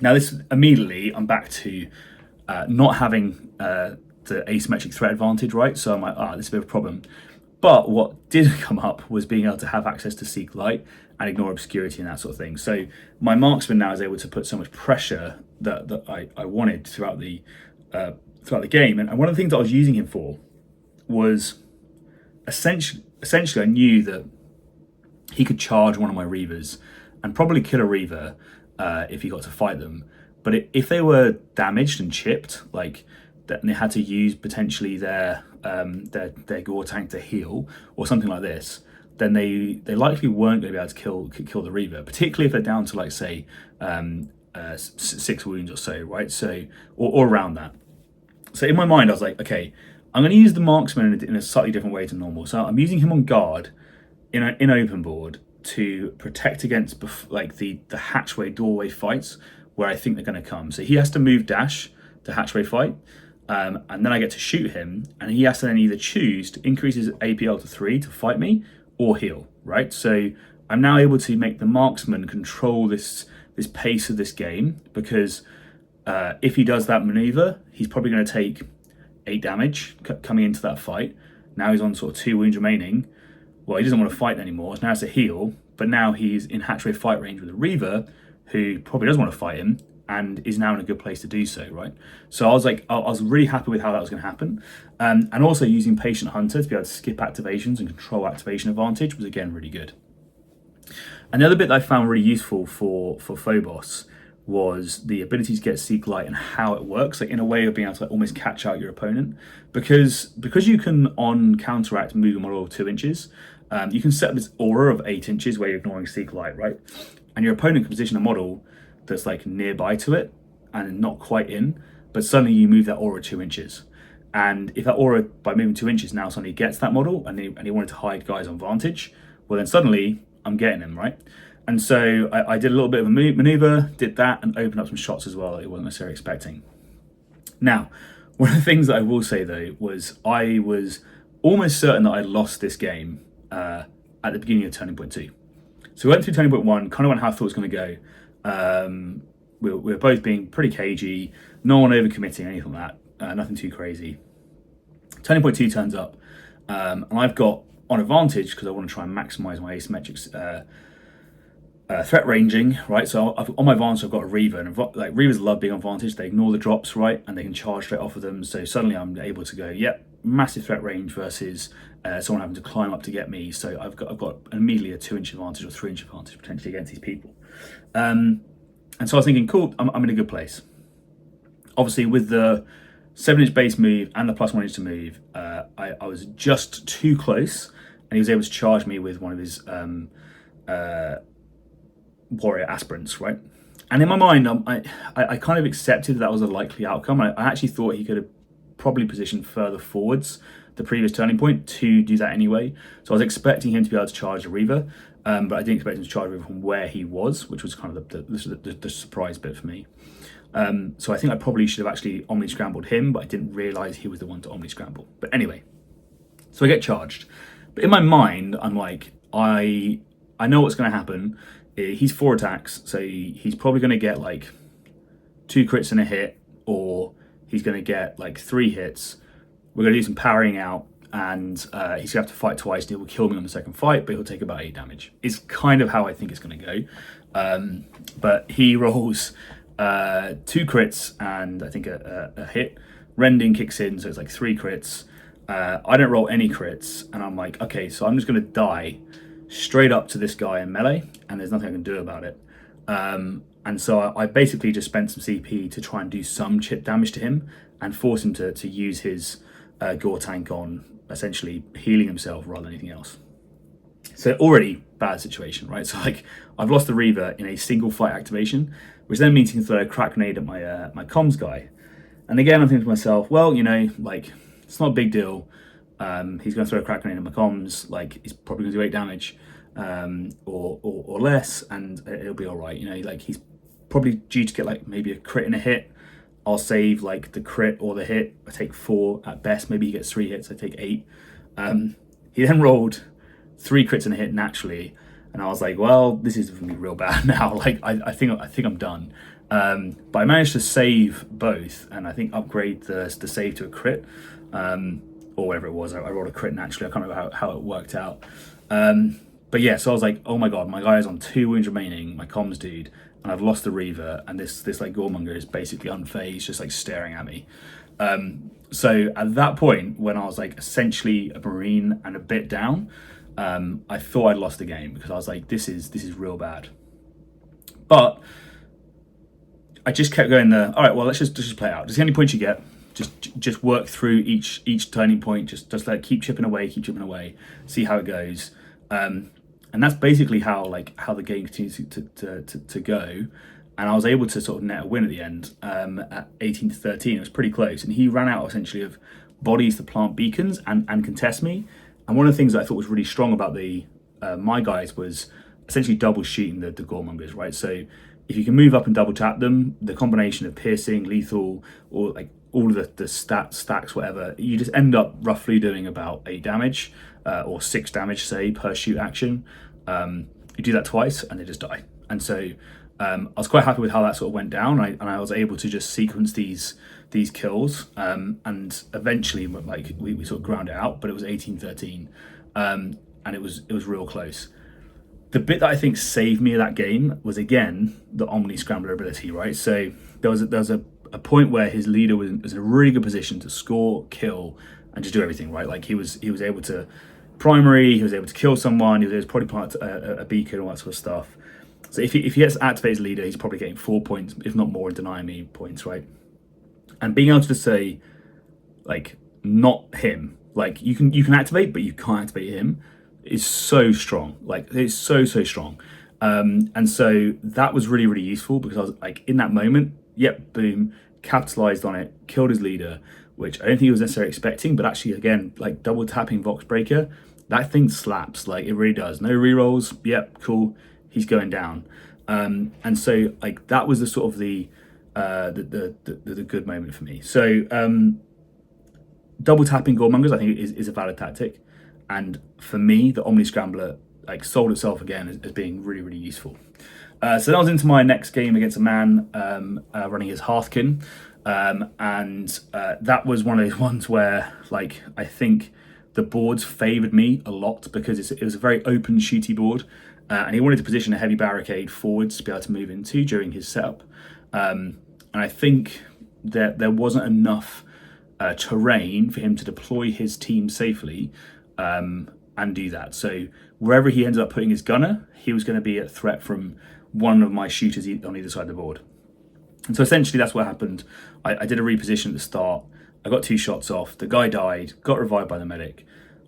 Now this immediately, I'm back to not having the asymmetric threat advantage, right? So I'm like, this is a bit of a problem. But what did come up was being able to have access to Seek Light and ignore obscurity and that sort of thing. So my marksman now is able to put so much pressure that I wanted throughout the game. And one of the things that I was using him for was essentially I knew that he could charge one of my Reavers and probably kill a Reaver if he got to fight them. But if they were damaged and chipped, like that, and they had to use potentially their gore tank to heal or something like this, then they likely weren't going to be able to kill the Reaver, particularly if they're down to like say 6 wounds or so, right? So or around that. So in my mind, I was like, okay, I'm going to use the marksman in a slightly different way to normal. So I'm using him on guard in open board to protect against like the hatchway doorway fights where I think they're going to come. So he has to move dash to hatchway fight, and then I get to shoot him, and he has to then either choose to increase his APL to 3 to fight me or heal, right? So I'm now able to make the marksman control this pace of this game, because if he does that maneuver, he's probably going to take 8 damage coming into that fight. Now he's on sort of 2 wounds remaining. Well, he doesn't want to fight anymore. Now it's a heal, but now he's in hatchway fight range with a Reaver who probably doesn't want to fight him and is now in a good place to do so, right? So I was like, I was really happy with how that was going to happen. And also using Patient Hunter to be able to skip activations and control activation advantage was again really good. And the other bit that I found really useful for Phobos was the ability to get Seek Light and how it works, like in a way of being able to like almost catch out your opponent, because you can on counteract move a model 2 inches. You can set this aura of 8 inches where you're ignoring Seek Light, right? And your opponent can position a model that's like nearby to it and not quite in, but suddenly you move that aura 2 inches. And if that aura, by moving 2 inches, now suddenly gets that model and he wanted to hide guys on vantage, well then suddenly I'm getting him, right? And so I did a little bit of a maneuver, did that, and opened up some shots as well that he wasn't necessarily expecting. Now, one of the things that I will say though was I was almost certain that I lost this game at the beginning of Turning Point 2. So we went through Turning Point 1, kind of went how I thought it was going to go. We were both being pretty cagey, no one overcommitting, anything like that, nothing too crazy. Turning Point 2 turns up, and I've got on advantage because I want to try and maximize my asymmetric threat ranging, right? So on my advantage I've got a Reaver, and like Reavers love being on vantage. They ignore the drops, right, and they can charge straight off of them. So suddenly I'm able to go, yep, massive threat range versus someone having to climb up to get me. So I've got immediately a 2-inch advantage or 3-inch advantage potentially against these people. And so I was thinking, cool, I'm in a good place. Obviously, with the 7-inch base move and the +1 inch to move, I was just too close, and he was able to charge me with one of his warrior aspirants, right? And in my mind, I kind of accepted that was a likely outcome. I actually thought he could have probably positioned further forwards the previous turning point to do that anyway. So I was expecting him to be able to charge the Reaver, but I didn't expect him to charge the Reaver from where he was, which was kind of the surprise bit for me. So I think I probably should have actually omni-scrambled him, but I didn't realise he was the one to omni-scramble. But anyway, so I get charged. But in my mind, I'm like, I know what's going to happen. He's 4 attacks, so he's probably going to get like 2 crits and a hit, or he's going to get like 3 hits. We're going to do some powering out, and he's going to have to fight twice, and he will kill me on the second fight, but he'll take about 8 damage. It's kind of how I think it's going to go. But he rolls 2 crits and I think a hit. Rending kicks in, so it's like 3 crits. I don't roll any crits, and I'm like, okay, so I'm just going to die straight up to this guy in melee, and there's nothing I can do about it. And so I basically just spent some CP to try and do some chip damage to him and force him to use his gore tank on essentially healing himself rather than anything else. So already bad situation, right? So like I've lost the Reaver in a single fight activation, which then means he can throw a crack grenade at my comms guy. And again, I'm thinking to myself, well, you know, like it's not a big deal. He's going to throw a crack grenade at my comms, like he's probably going to do 8 damage or less, and it'll be all right. You know, like he's probably due to get like maybe a crit and a hit. I'll save like the crit or the hit. I take 4 at best. Maybe he gets 3 hits. I take 8. He then rolled 3 crits and a hit naturally, and I was like, well, this is going to be real bad now. Like I think I'm done. But I managed to save both, and I think upgrade the save to a crit, or whatever it was. I rolled a crit naturally. I can't remember how it worked out. But yeah, so I was like, oh my god, my guy is on 2 wounds remaining, my comms dude, and I've lost the Reaver, and this like Goremonger is basically unfazed, just like staring at me. So at that point, when I was like essentially a Marine and a bit down, I thought I'd lost the game, because I was like, this is real bad. But I just kept going there. All right, well, let's just play it out. Just any points you get, just work through each turning point. Just like keep chipping away, see how it goes. And that's basically how the game continues to go. And I was able to sort of net a win at the end at 18-13. It was pretty close, and he ran out essentially of bodies to plant beacons and contest me. And one of the things that I thought was really strong about the my guys was essentially double shooting the Goremongers, right? So if you can move up and double tap them, the combination of piercing, lethal, or like all of the stacks, whatever, you just end up roughly doing about 8 damage or 6 damage, say, per shoot action. You do that twice and they just die. And so I was quite happy with how that sort of went down, and I was able to just sequence these kills, and eventually like we sort of ground it out, but it was 18-13, and it was real close. The bit that I think saved me of that game was, again, the Omni Scrambler ability, right? So there was a point where his leader was in a really good position to score, kill, and just do everything, right? Like he was able to primary, he was able to kill someone, he was able to probably plant a beacon, all that sort of stuff. So if he gets to activate his leader, he's probably getting 4 points, if not more, and denying me points, right? And being able to say, like, not him, like you can activate, but you can't activate him, is so strong. Like it's so strong. And so that was really, really useful, because I was like, in that moment, yep, boom, capitalized on it, killed his leader, which I don't think he was necessarily expecting, but actually, again, like double tapping Vox Breaker, that thing slaps, like it really does. No rerolls, yep, cool, he's going down. And so like that was the sort of the good moment for me. So double tapping Goremongers, I think is a valid tactic. And for me, the Omni Scrambler like sold itself again as being really, really useful. So then I was into my next game against a man running his Hearthkin. And that was one of those ones where like I think the boards favoured me a lot, because it was a very open shooty board, and he wanted to position a heavy barricade forwards to be able to move into during his setup. And I think that there wasn't enough terrain for him to deploy his team safely and do that. So wherever he ended up putting his gunner, he was going to be a threat from one of my shooters on either side of the board. And so essentially that's what happened. I did a reposition at the start. I got 2 shots off. The guy died, got revived by the medic.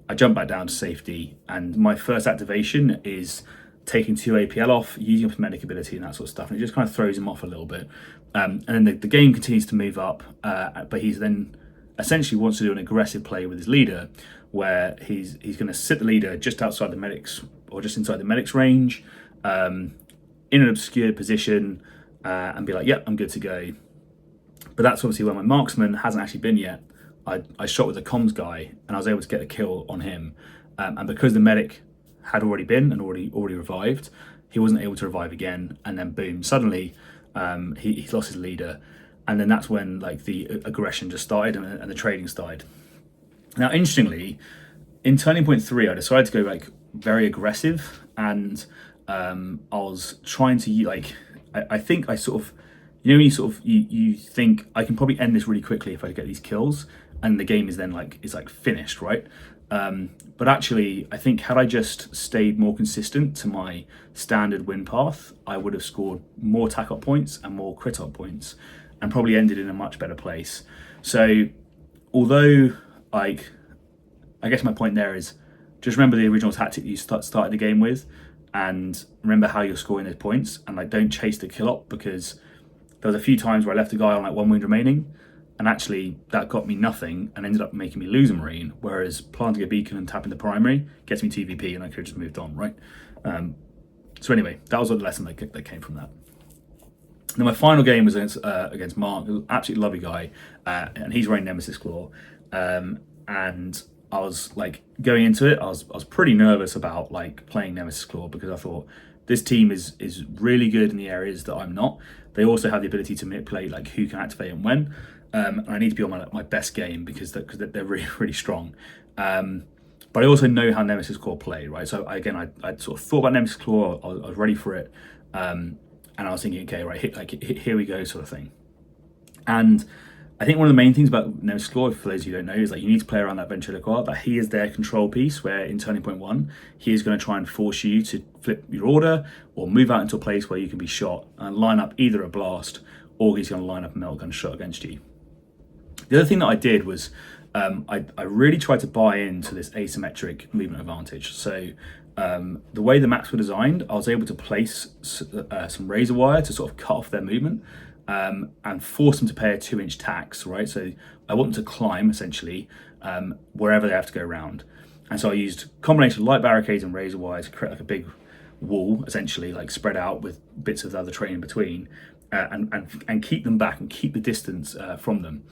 I jumped back down to safety, and my first activation is taking 2 APL off, using up his medic ability and that sort of stuff, and it just kind of throws him off a little bit. And then the game continues to move up, but he's then essentially wants to do an aggressive play with his leader, where he's going to sit the leader just outside the medics, or just inside the medics range, in an obscure position, and be like, yep, I'm good to go. But that's obviously where my marksman hasn't actually been yet. I shot with the comms guy, and I was able to get a kill on him. And because the medic had already been and already revived, he wasn't able to revive again. And then boom, suddenly he's lost his leader. And then that's when like the aggression just started and the trading started. Now, interestingly, in Turning Point 3, I decided to go like very aggressive, and I was trying to like, I think I sort of, you know, when you sort of you think I can probably end this really quickly if I get these kills, and the game is then like finished, right? But actually, I think had I just stayed more consistent to my standard win path, I would have scored more tack-up points and more crit-up points, and probably ended in a much better place. So, although like, I guess my point there is just remember the original tactic you started the game with, and remember how you're scoring those points, and like don't chase the kill up, because there was a few times where I left a guy on like 1 wound remaining, and actually that got me nothing and ended up making me lose a marine, whereas planting a beacon and tapping the primary gets me 2VP and I could have just moved on, right? So anyway, that was the lesson that came from that. Then my final game was against Mark, an absolutely lovely guy, and he's running Nemesis Claw, and I was like going into it, I was pretty nervous about like playing Nemesis Claw, because I thought this team is really good in the areas that I'm not. They also have the ability to manipulate like who can activate and when. And I need to be on my best game because they're really, really strong. But I also know how Nemesis Claw play, right? So I sort of thought about Nemesis Claw, I was ready for it. And I was thinking, okay, right, here we go, sort of thing. And I think one of the main things about Nemesis Claw, for those of you who don't know, is like you need to play around that ventriloquist, that he is their control piece, where in Turning Point 1, he is going to try and force you to flip your order or move out into a place where you can be shot and line up either a blast, or he's going to line up a melt gun shot against you. The other thing that I did was I really tried to buy into this asymmetric movement advantage. So the way the maps were designed, I was able to place some razor wire to sort of cut off their movement, and force them to pay a 2-inch tax, right? So I want them to climb, essentially, wherever they have to go around. And so I used a combination of light barricades and razor wire to create like a big wall, essentially, like spread out with bits of the other terrain in between, and keep them back and keep the distance from them.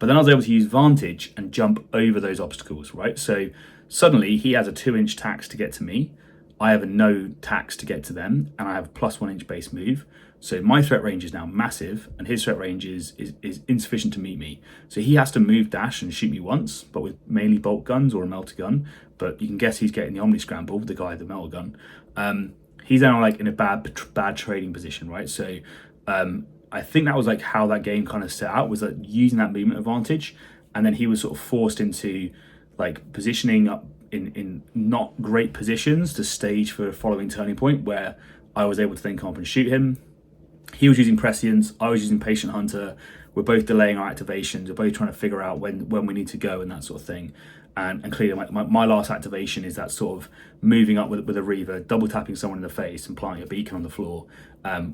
But then I was able to use Vantage and jump over those obstacles, right? So suddenly he has a 2-inch tax to get to me. I have a no tax to get to them, and I have a plus 1-inch base move. So my threat range is now massive, and his threat range is insufficient to meet me. So he has to move, dash, and shoot me once, but with mainly bolt guns or a melter gun. But you can guess he's getting the Omni Scramble with the guy with the melter gun. He's now like in a bad trading position, right? So I think that was like how that game kind of set out, was like using that movement advantage, and then he was sort of forced into like positioning up in not great positions to stage for a following turning point, where I was able to then come up and shoot him. He was using Prescience, I was using Patient Hunter. We're both delaying our activations. We're both trying to figure out when we need to go and that sort of thing. And clearly my last activation is that sort of moving up with a Reaver, double tapping someone in the face and planting a beacon on the floor,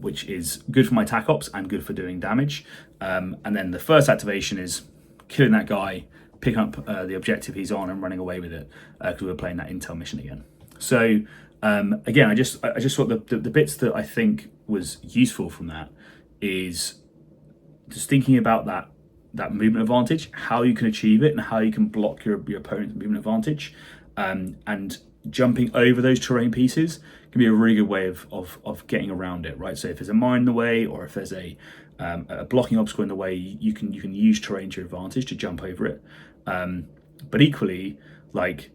which is good for my tac ops and good for doing damage. And then the first activation is killing that guy, picking up the objective he's on and running away with it, because we were playing that intel mission again. So again, I just thought the bits that I think was useful from that is just thinking about that movement advantage, how you can achieve it and how you can block your opponent's movement advantage, and jumping over those terrain pieces can be a really good way of getting around it, right? So if there's a mine in the way, or if there's a blocking obstacle in the way, you can use terrain to your advantage to jump over it. But equally, like,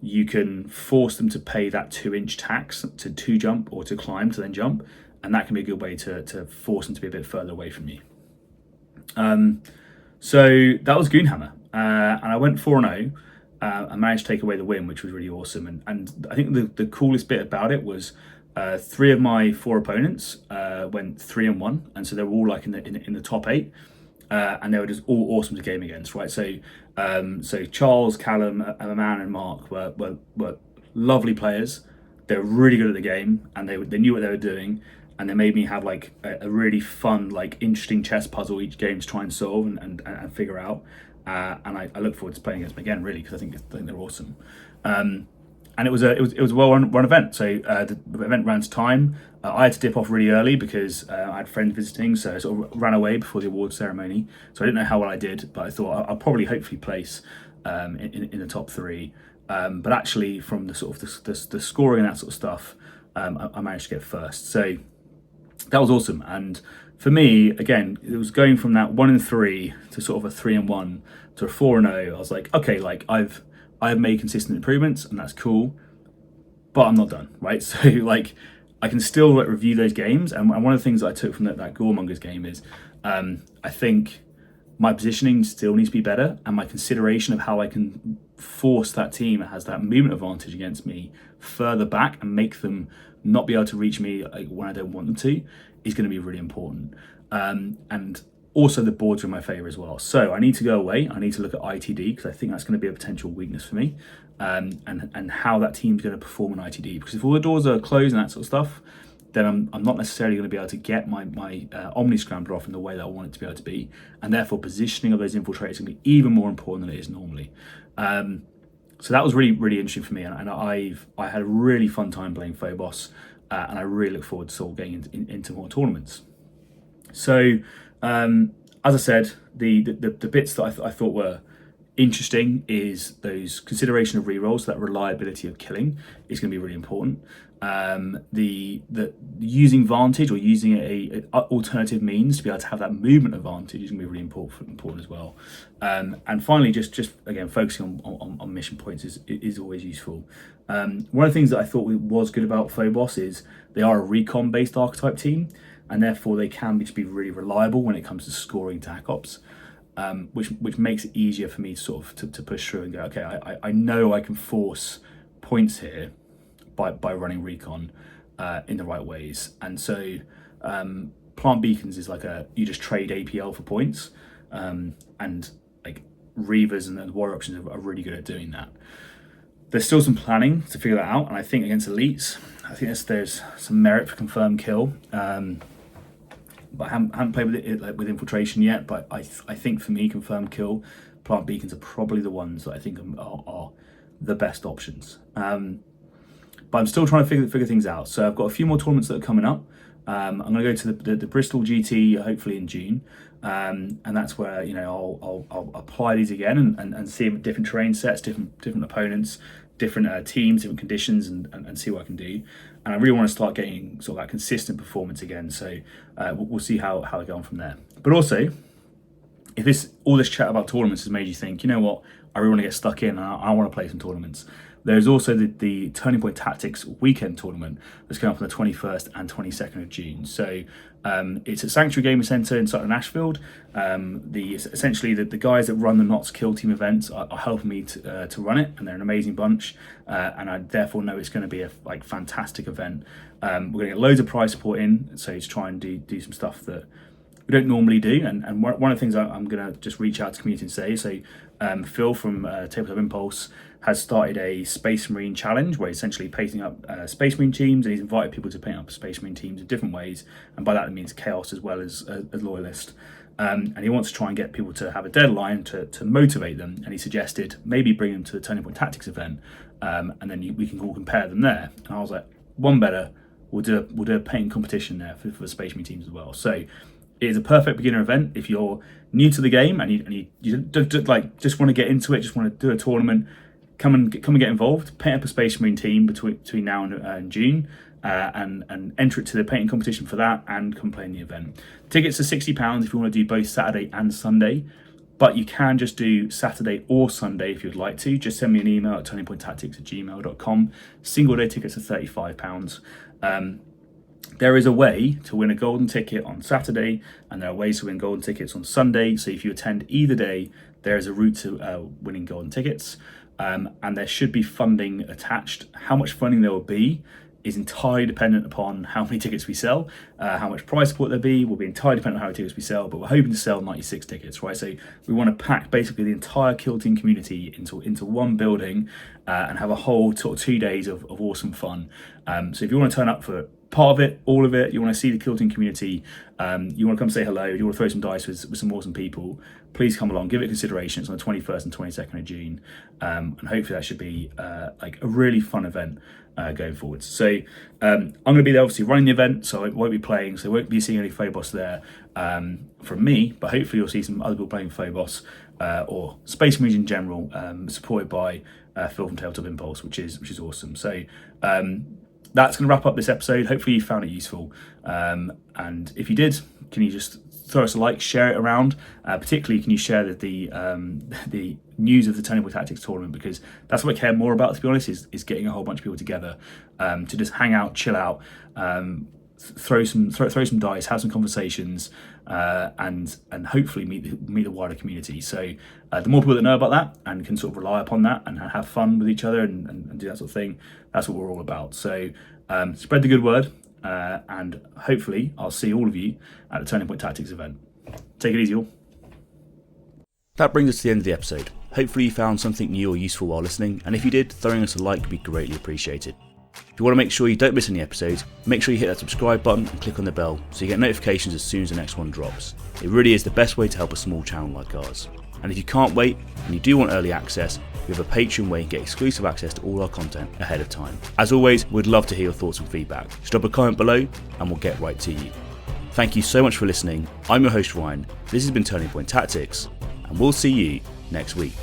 you can force them to pay that 2-inch tax to jump or to climb to then jump, and that can be a good way to force them to be a bit further away from you. So that was Goonhammer. and I went 4-0. I managed to take away the win, which was really awesome. And I think the coolest bit about it was 3 of my 4 opponents went 3-1, and so they were all like in the top 8, and they were just all awesome to game against, right? So Charles, Callum, Aman, and Mark were lovely players. They were really good at the game, and they knew what they were doing, and they made me have like a really fun, like interesting chess puzzle each game to try and solve and figure out. And I look forward to playing against them again, really, because I think they're awesome. And it was a well run event. So the event ran to time. I had to dip off really early because I had friends visiting, so I sort of ran away before the award ceremony. So I didn't know how well I did, but I thought I'll probably hopefully place in the top 3. But actually, from the sort of the scoring and that sort of stuff, I managed to get first. So that was awesome. And for me, again, it was going from that 1-3 to sort of a 3-1 to a 4-0. I was like, okay, like I've made consistent improvements, and that's cool, but I'm not done, right? So like I can still like review those games, and one of the things that I took from that Goremongers game is I think my positioning still needs to be better, and my consideration of how I can force that team that has that movement advantage against me further back and make them not be able to reach me like, when I don't want them to, is going to be really important. And also the boards are in my favour as well. So I need to go away. I need to look at ITD, because I think that's going to be a potential weakness for me, and how that team's going to perform in ITD. Because if all the doors are closed and that sort of stuff, then I'm not necessarily going to be able to get my Omni Scrambler off in the way that I want it to be able to be, and therefore positioning of those infiltrators is going to be even more important than it is normally. So that was really, really interesting for me, and I had a really fun time playing Phobos, and I really look forward to sort of getting into more tournaments. So, as I said, the bits that I thought were interesting is those consideration of rerolls, that reliability of killing is going to be really important. The using Vantage or using a alternative means to be able to have that movement advantage is going to be really important as well. And finally, just again focusing on mission points is always useful. One of the things that I thought was good about Phobos is they are a recon based archetype team, and therefore they can just be really reliable when it comes to scoring TAC ops. Which makes it easier for me to sort of to push through and go, okay, I know I can force points here by running recon in the right ways. And so plant beacons is like you just trade APL for points, and like Reavers and the warrior options are really good at doing that. There's still some planning to figure that out, and I think against elites, I think there's some merit for confirmed kill. But I haven't played with it like with infiltration yet. But I think for me, confirmed kill, plant beacons are probably the ones that I think are the best options. But I'm still trying to figure things out. So I've got a few more tournaments that are coming up. I'm going to go to the Bristol GT hopefully in June, and that's where I'll apply these again and see different terrain sets, different opponents, different teams, different conditions, and see what I can do. And I really want to start getting sort of that consistent performance again. So we'll see how I go on from there. But also, if all this chat about tournaments has made you think, you know what, I really want to get stuck in and I want to play some tournaments, there's also the Turning Point Tactics weekend tournament that's coming up on the 21st and 22nd of June. So it's at Sanctuary Gaming Centre in Sutton Ashfield. Essentially the guys that run the Notts Kill Team events are helping me to run it, and they're an amazing bunch. And I therefore know it's going to be a fantastic event. We're going to get loads of prize support in, so to try and do some stuff that we don't normally do. And one of the things I'm going to just reach out to the community and say, so Phil from Tabletop Impulse has started a Space Marine challenge where he's essentially painting up Space Marine teams, and he's invited people to paint up Space Marine teams in different ways, and by that it means Chaos as well as Loyalist. And he wants to try and get people to have a deadline to motivate them, and he suggested maybe bring them to the Turning Point Tactics event, and then we can all compare them there. And I was like, one better, we'll do a painting competition there for the Space Marine teams as well. So it is a perfect beginner event if you're new to the game and you just want to get into it, just want to do a tournament. Come and get involved. Paint up a Space Marine team between now and June, and enter it to the painting competition for that, and come play in the event. Tickets are £60 if you want to do both Saturday and Sunday, but you can just do Saturday or Sunday if you'd like to. Just send me an email at turningpointtactics@gmail.com. Single day tickets are £35. There is a way to win a golden ticket on Saturday, and there are ways to win golden tickets on Sunday. So if you attend either day, there is a route to winning golden tickets, and there should be funding attached. How much funding there will be is entirely dependent upon how many tickets we sell. How much prize support there will be entirely dependent on how many tickets we sell, but we're hoping to sell 96 tickets, right? So we want to pack basically the entire Kill Team community into one building and have a whole sort of 2 days of awesome fun. So if you want to turn up for part of it, all of it, you want to see the Kill Team community, you want to come say hello, you want to throw some dice with some awesome people, please come along, give it consideration. It's on the 21st and 22nd of June, and hopefully that should be like a really fun event going forwards. So I'm going to be there obviously running the event, so I won't be playing, so I won't be seeing any Phobos there from me, but hopefully you'll see some other people playing Phobos or Space Marines in general, supported by Phil from Tabletop Impulse, which is awesome. So that's going to wrap up this episode. Hopefully you found it useful, and if you did, can you just throw us a like, share it around, particularly can you share the news of the Turning Point Tactics tournament, because that's what I care more about, to be honest, is getting a whole bunch of people together to just hang out, chill out, throw some dice, have some conversations, and hopefully meet the wider community. So the more people that know about that and can sort of rely upon that and have fun with each other and do that sort of thing, that's what we're all about. So spread the good word, and hopefully I'll see all of you at the Turning Point Tactics event. Take it easy, all. That brings us to the end of the episode. Hopefully you found something new or useful while listening, and if you did, throwing us a like would be greatly appreciated. If you want to make sure you don't miss any episodes, make sure you hit that subscribe button and click on the bell so you get notifications as soon as the next one drops. It really is the best way to help a small channel like ours. And if you can't wait and you do want early access, we have a Patreon where you can get exclusive access to all our content ahead of time. As always, we'd love to hear your thoughts and feedback. Just drop a comment below and we'll get right to you. Thank you so much for listening. I'm your host Ryan, this has been Turning Point Tactics, and we'll see you next week.